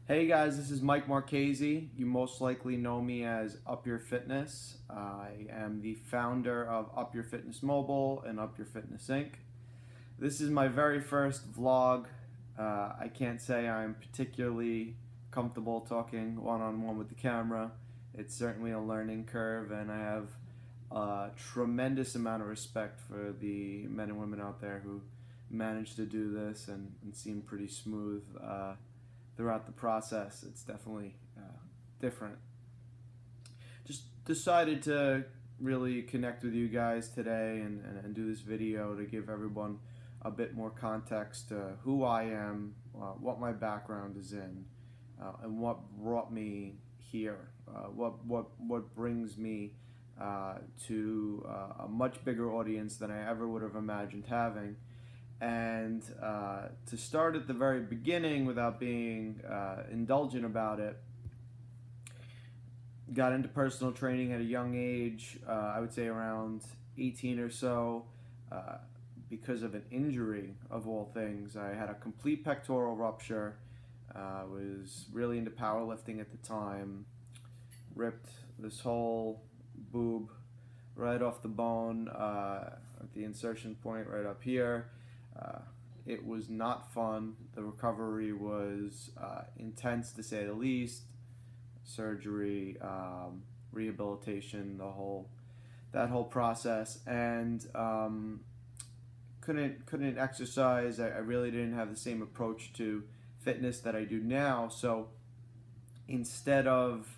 Hey guys, this is Mike Marchese. You most likely know me as UpYourFitness. I am the founder of UpYourFitness Mobile and UpYourFitness Inc. This is my very first vlog. I can't say I'm particularly comfortable talking one-on-one with the camera. It's certainly a learning curve, and I have a tremendous amount of respect for the men and women out there who manage to do this and seem pretty smooth throughout the process. It's definitely different. Just decided to really connect with you guys today and do this video to give everyone a bit more context to who I am, what my background is in, and what brought me here, what brings me to a much bigger audience than I ever would have imagined having. And to start at the very beginning without being indulgent about it, got into personal training at a young age, I would say around 18 or so, because of an injury of all things. I had a complete pectoral rupture, was really into powerlifting at the time, ripped this whole boob right off the bone at the insertion point right up here. It was not fun. The recovery was intense, to say the least. Surgery, rehabilitation, that whole process, and couldn't exercise. I really didn't have the same approach to fitness that I do now. So instead of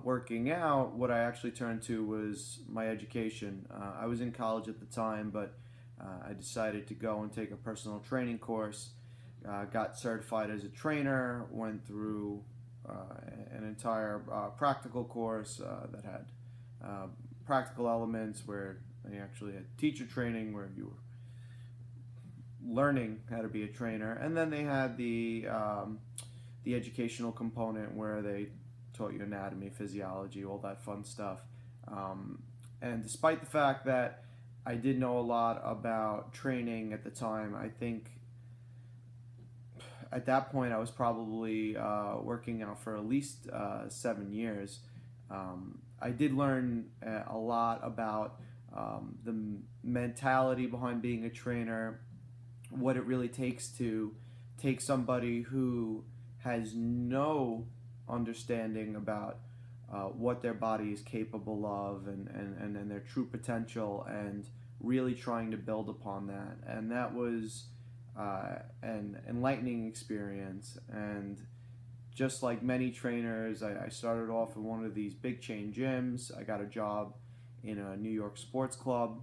working out, what I actually turned to was my education. I was in college at the time, but I decided to go and take a personal training course, got certified as a trainer, went through an entire practical course that had practical elements where they actually had teacher training where you were learning how to be a trainer, and then they had the educational component where they taught you anatomy, physiology, all that fun stuff. And despite the fact that I did know a lot about training at the time, I think at that point I was probably working out for at least 7 years. I did learn a lot about the mentality behind being a trainer, what it really takes to take somebody who has no understanding about what their body is capable of and their true potential, and really trying to build upon that. And that was an enlightening experience. And just like many trainers, I started off in one of these big chain gyms. I got a job in a New York sports club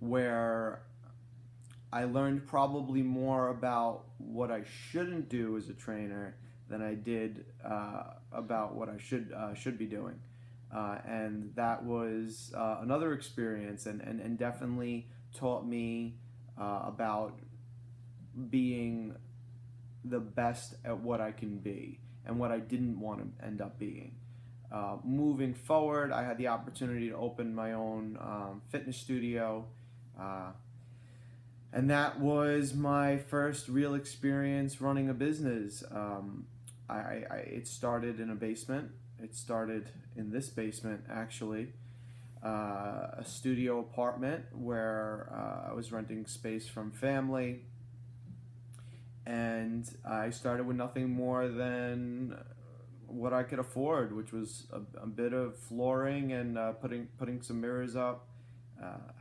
where I learned probably more about what I shouldn't do as a trainer than I did about what I should be doing, and that was another experience, and definitely taught me about being the best at what I can be and what I didn't want to end up being. Moving forward, I had the opportunity to open my own fitness studio. And that was my first real experience running a business. It started in a basement. It started in this basement, actually, a studio apartment where I was renting space from family. And I started with nothing more than what I could afford, which was a bit of flooring and putting some mirrors up,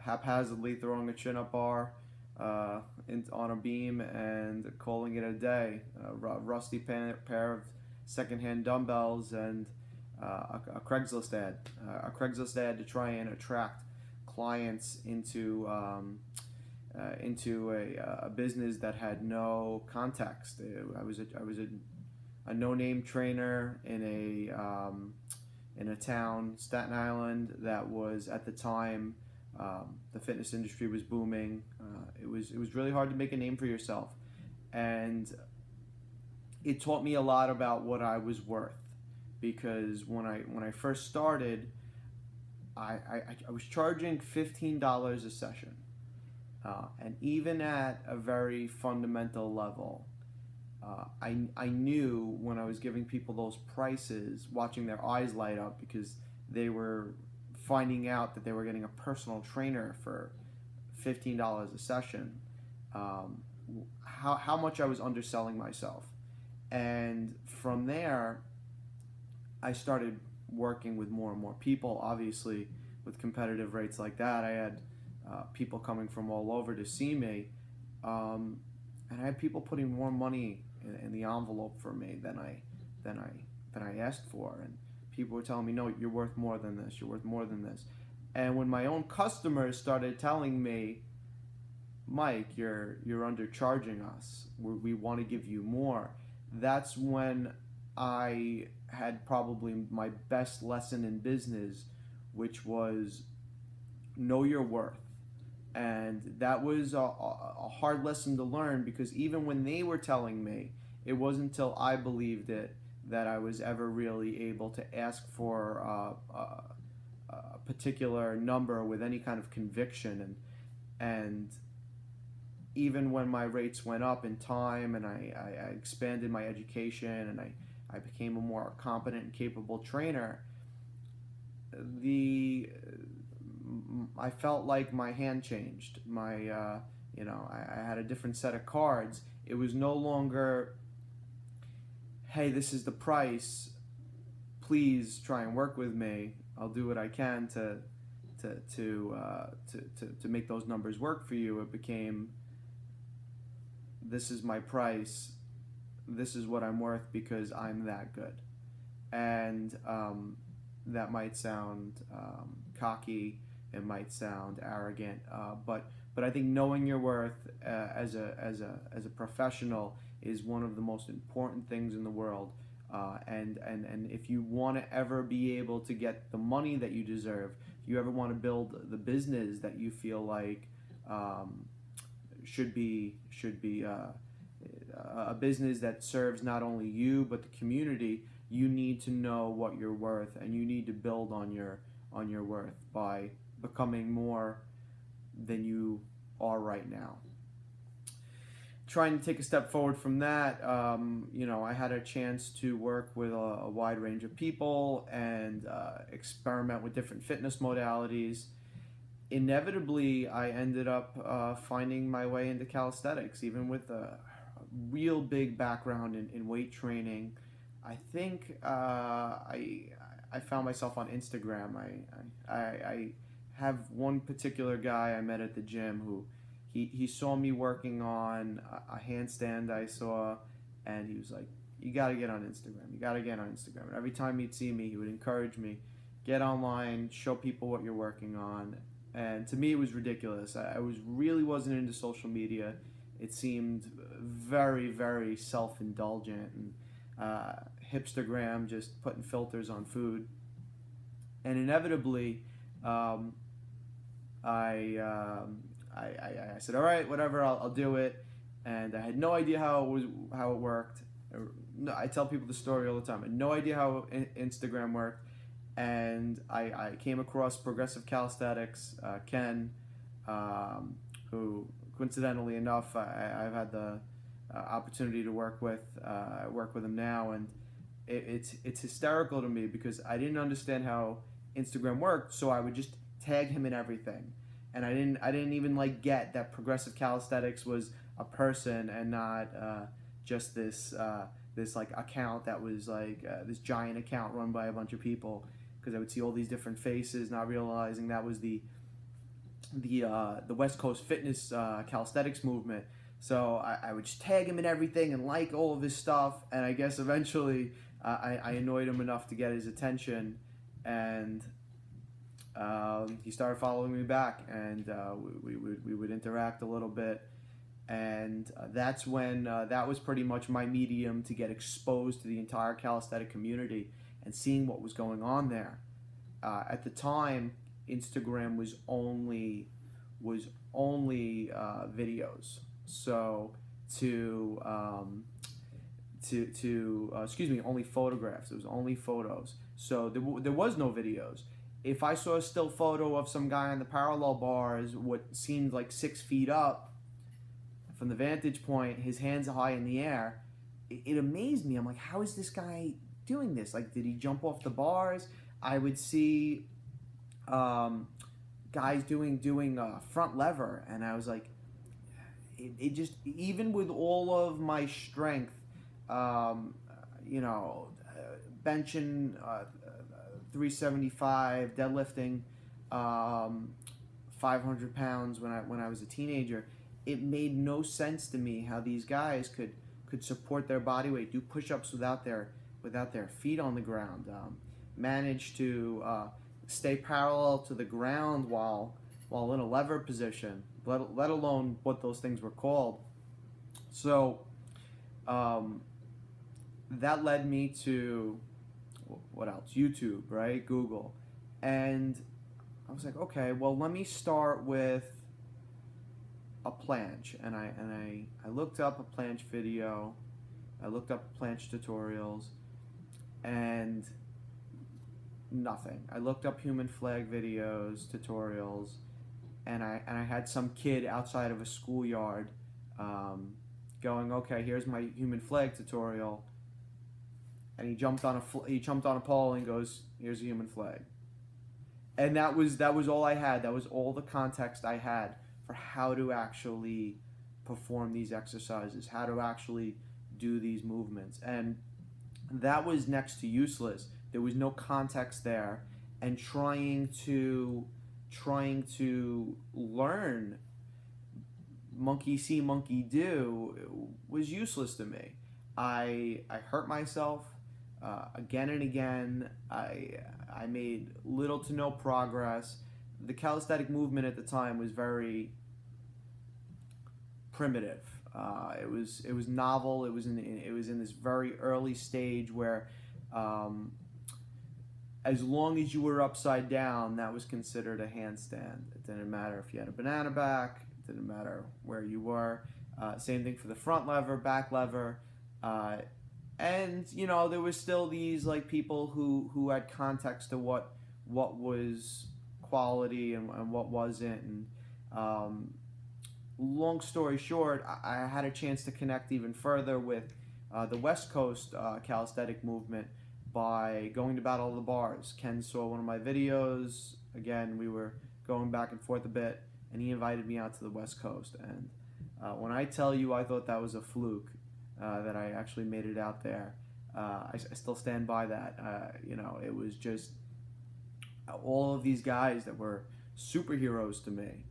haphazardly throwing a chin-up bar on a beam and calling it a day. A rusty pair of secondhand dumbbells and a Craigslist ad to try and attract clients into a business that had no context. I was a no-name trainer in a town, Staten Island, that was at the time. The fitness industry was booming. It was really hard to make a name for yourself, and it taught me a lot about what I was worth. Because when I first started, I was charging $15 a session, and even at a very fundamental level, I knew when I was giving people those prices, watching their eyes light up because they were finding out that they were getting a personal trainer for $15 a session, how much I was underselling myself. And from there, I started working with more and more people. Obviously, with competitive rates like that, I had people coming from all over to see me, and I had people putting more money in the envelope for me than I asked for. And people were telling me, "No, you're worth more than this. You're worth more than this." And when my own customers started telling me, "Mike, you're undercharging us. We want to give you more," that's when I had probably my best lesson in business, which was know your worth. And that was a hard lesson to learn, because even when they were telling me, it wasn't until I believed it that I was ever really able to ask for a particular number with any kind of conviction. And even when my rates went up in time and I expanded my education and I became a more competent and capable trainer, I felt like my hand changed. I had a different set of cards. It was no longer, "Hey, this is the price. Please try and work with me. I'll do what I can to make those numbers work for you." It became, "This is my price. This is what I'm worth because I'm that good." And that might sound cocky. It might sound arrogant, but I think knowing your worth as a professional is one of the most important things in the world. And if you want to ever be able to get the money that you deserve, if you ever want to build the business that you feel like should be a business that serves not only you but the community, you need to know what you're worth, and you need to build on your worth by becoming more than you are right now. Trying to take a step forward from that, I had a chance to work with a wide range of people and experiment with different fitness modalities. Inevitably, I ended up finding my way into calisthenics, even with a real big background in weight training. I think I found myself on Instagram. I have one particular guy I met at the gym who he saw me working on a handstand I saw, and he was like, "You got to get on Instagram. You got to get on Instagram." And every time he'd see me, he would encourage me, "Get online, show people what you're working on." And to me, it was ridiculous. I really wasn't into social media. It seemed very, very self-indulgent and hipstergram, just putting filters on food. And inevitably, I said, "All right, whatever, I'll do it." And I had no idea how it worked. I tell people the story all the time. I had no idea how Instagram worked. And I came across Progressive Calisthenics, Ken, who coincidentally enough I've had the opportunity to work with. I work with him now, and it's hysterical to me because I didn't understand how Instagram worked, so I would just tag him in everything, and I didn't even get that Progressive Calisthenics was a person and not just this account that was this giant account run by a bunch of people, because I would see all these different faces, not realizing that was the West Coast fitness calisthenics movement. So I would just tag him in everything and like all of his stuff, and I guess eventually I annoyed him enough to get his attention, and he started following me back, and we would interact a little bit, and that's when that was pretty much my medium to get exposed to the entire calisthenic community and seeing what was going on there. At the time, Instagram was only videos. So only photographs. It was only photos. So there was no videos. If I saw a still photo of some guy on the parallel bars, what seemed like 6 feet up from the vantage point, his hands high in the air, it amazed me. I'm like, how is this guy doing this? Like, did he jump off the bars? I would see guys doing front lever, and I was like, it just, even with all of my strength, you know, benching 375, deadlifting 500 pounds when I was a teenager, it made no sense to me how these guys could support their body weight, do push-ups without their feet on the ground, manage to stay parallel to the ground while in a lever position, let alone what those things were called. So that led me to, what else? YouTube, right? Google. And I was like, okay, well, let me start with a planche. And I looked up a planche video. I looked up planche tutorials, and nothing. I looked up human flag videos, tutorials, and I had some kid outside of a schoolyard going, okay, here's my human flag tutorial, and he jumped on a pole and goes, here's a human flag. And that was all I had. That was all the context I had for how to actually perform these exercises, how to actually do these movements. And that was next to useless. There was no context there, and trying to learn monkey see, monkey do was useless to me. I hurt myself again and again. I made little to no progress. The calisthenic movement at the time was very primitive. It was novel. It was in this very early stage where, as long as you were upside down, that was considered a handstand. It didn't matter if you had a banana back. It didn't matter where you were. Same thing for the front lever, back lever. And you know, there was still these like people who had context to what was quality and what wasn't. And long story short, I had a chance to connect even further with the West Coast calisthenic movement by going to Battle of the Bars. Ken saw one of my videos. Again, we were going back and forth a bit, and he invited me out to the West Coast. And when I tell you I thought that was a fluke, that I actually made it out there, I still stand by that. You know, it was just all of these guys that were superheroes to me.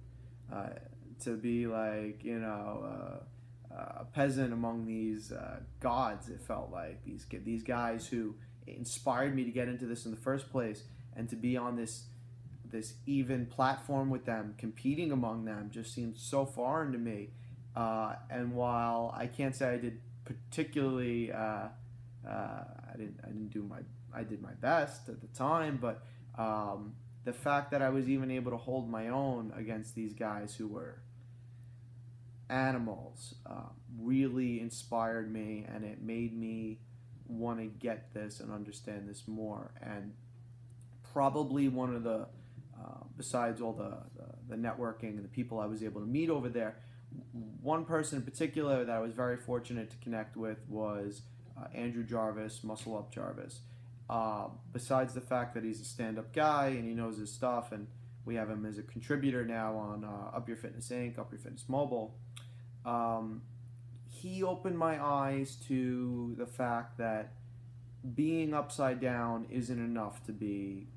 To be like, you know, a peasant among these gods, it felt like. These guys who inspired me to get into this in the first place, and to be on this even platform with them, competing among them, just seemed so foreign to me. And while I can't say I did particularly, I did my best at the time, but the fact that I was even able to hold my own against these guys who were animals really inspired me, and it made me want to get this and understand this more. And probably one of the besides all the networking and the people I was able to meet over there, one person in particular that I was very fortunate to connect with was Andrew Jarvis, Muscle Up Jarvis. Besides the fact that he's a stand-up guy and he knows his stuff, and we have him as a contributor now on UpYourFitness Inc., UpYourFitness Mobile, he opened my eyes to the fact that being upside down isn't enough to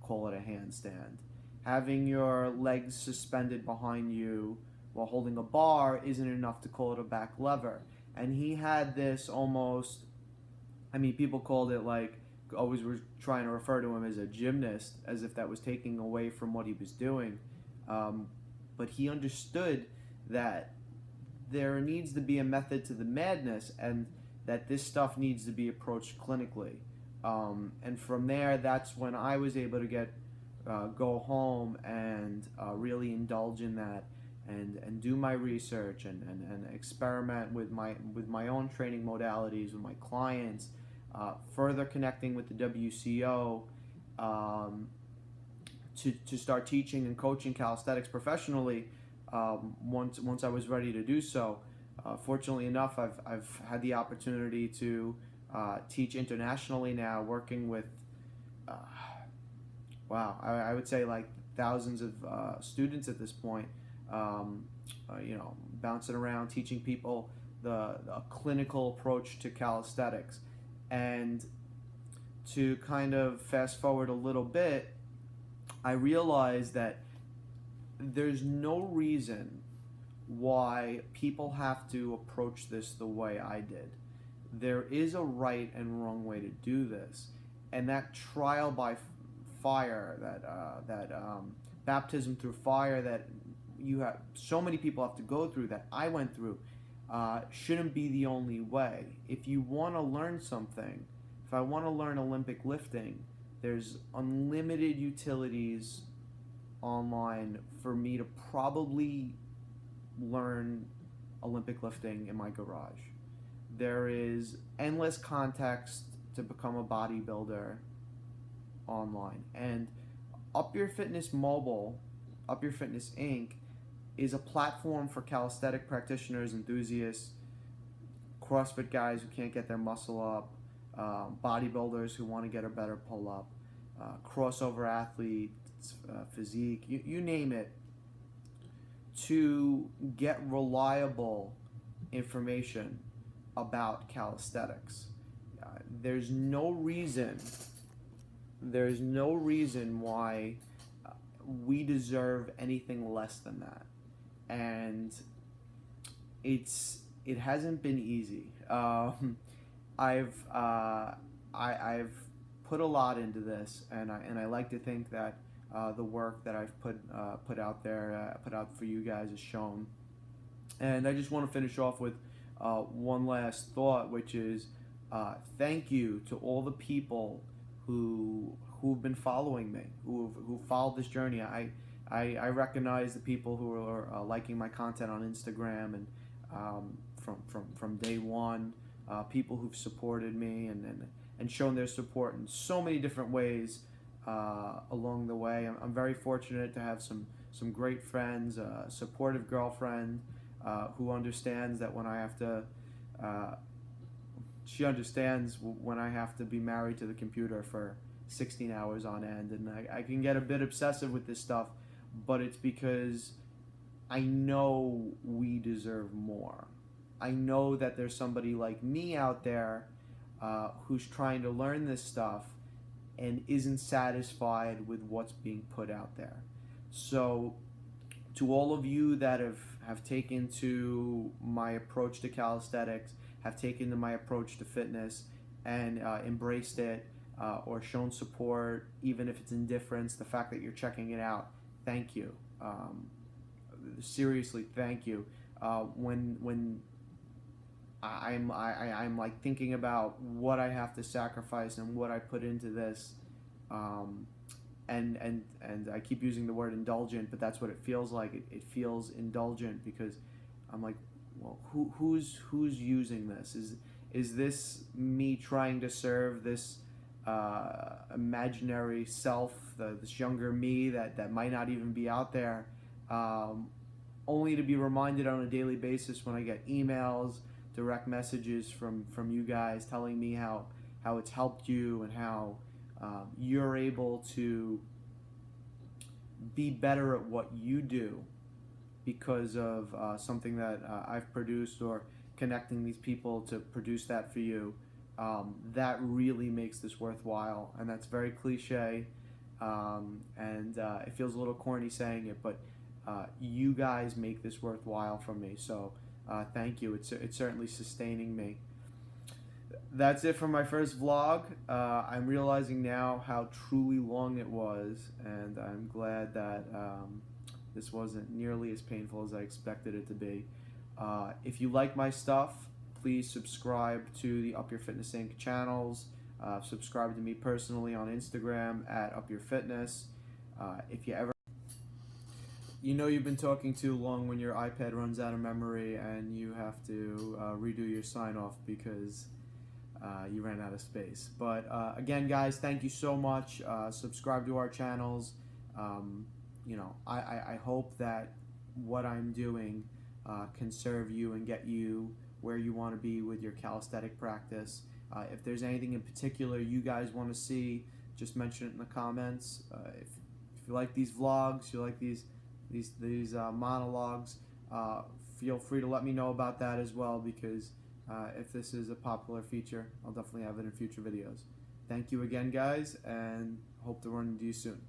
call it a handstand. Having your legs suspended behind you while holding a bar isn't enough to call it a back lever. And he had this almost, I mean, people called it like, always were trying to refer to him as a gymnast, as if that was taking away from what he was doing. But he understood that there needs to be a method to the madness, and that this stuff needs to be approached clinically. And from there, that's when I was able to go home and really indulge in that, and do my research and experiment with my own training modalities with my clients, further connecting with the WCO, to start teaching and coaching calisthenics professionally once I was ready to do so. Fortunately enough, I've had the opportunity to teach internationally now, working with, uh, wow, I would say like thousands of students at this point, bouncing around, teaching people the clinical approach to calisthenics. And to kind of fast forward a little bit, I realized that there's no reason why people have to approach this the way I did. There is a right and wrong way to do this, and that trial by fire, that baptism through fire that you have, so many people have to go through, that I went through, shouldn't be the only way. If you want to learn something, if I want to learn Olympic lifting, there's unlimited utilities online for me to probably learn Olympic lifting in my garage. There is endless context to become a bodybuilder online. And Up Your Fitness Mobile, Up Your Fitness Inc., is a platform for calisthenic practitioners, enthusiasts, CrossFit guys who can't get their muscle up, bodybuilders who want to get a better pull up, crossover athletes, physique, you name it, to get reliable information about calisthenics. There's no reason why we deserve anything less than that, and it hasn't been easy. I've put a lot into this, and I like to think that the work that I've put out there, put out for you guys, is shown. And I just want to finish off with one last thought, which is thank you to all the people who've been following me, who followed this journey. I recognize the people who are liking my content on Instagram, and from day one, people who've supported me and shown their support in so many different ways along the way. I'm very fortunate to have some great friends, a supportive girlfriend who understands that when I have to, she understands when I have to be married to the computer for 16 hours on end, and I can get a bit obsessive with this stuff, but it's because I know we deserve more. I know that there's somebody like me out there who's trying to learn this stuff and isn't satisfied with what's being put out there. So to all of you that have taken to my approach to calisthenics, have taken to my approach to fitness and embraced it, or shown support, even if it's indifference, the fact that you're checking it out, thank you. Seriously, thank you. When I'm like thinking about what I have to sacrifice and what I put into this, and I keep using the word indulgent, but that's what it feels like. It feels indulgent because I'm like, well, who's using this? Is this me trying to serve this imaginary self, this younger me that might not even be out there, only to be reminded on a daily basis when I get emails, direct messages from you guys telling me how it's helped you and how you're able to be better at what you do because of something that I've produced, or connecting these people to produce that for you. That really makes this worthwhile, and that's very cliche, and it feels a little corny saying it, but you guys make this worthwhile for me, so thank you. It's certainly sustaining me. That's it for my first vlog. I'm realizing now how truly long it was, and I'm glad that this wasn't nearly as painful as I expected it to be. If you like my stuff, please subscribe to the Up Your Fitness Inc. channels. Subscribe to me personally on Instagram at UpYourFitness. If you ever, you've been talking too long when your iPad runs out of memory and you have to redo your sign-off because you ran out of space. But again, guys, thank you so much. Subscribe to our channels. I hope that what I'm doing can serve you and get you where you want to be with your calisthenic practice. If there's anything in particular you guys want to see, just mention it in the comments. If you like these vlogs, you like these monologues, feel free to let me know about that as well, because if this is a popular feature, I'll definitely have it in future videos. Thank you again, guys, and hope to run into you soon.